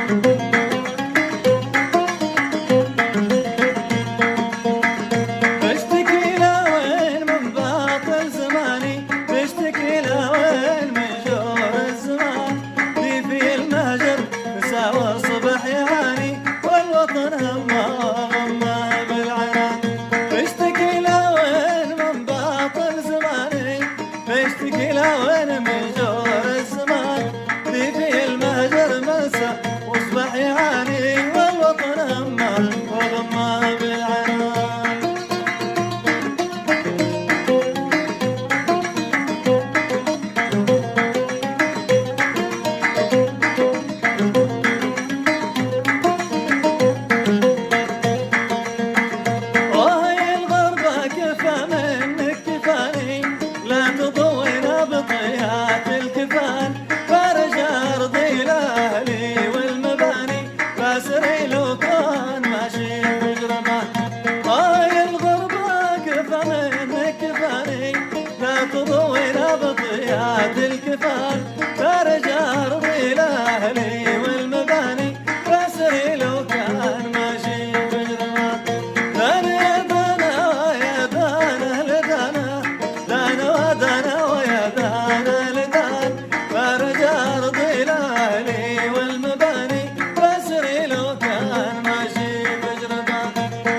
بشتكي لوين من باطل زماني، بشتكي لوين من جور الزمان، لي في المهجر مساوى الصبح يعاني، والوطن همه بالعنان. بشتكي لوين من باطل زماني، بشتكي لوين من جور الزمان، لي في المهجر مسا واصبح يعاني، والوطن همه وغمه بالعنان. لا تضوينا بطيات الكفان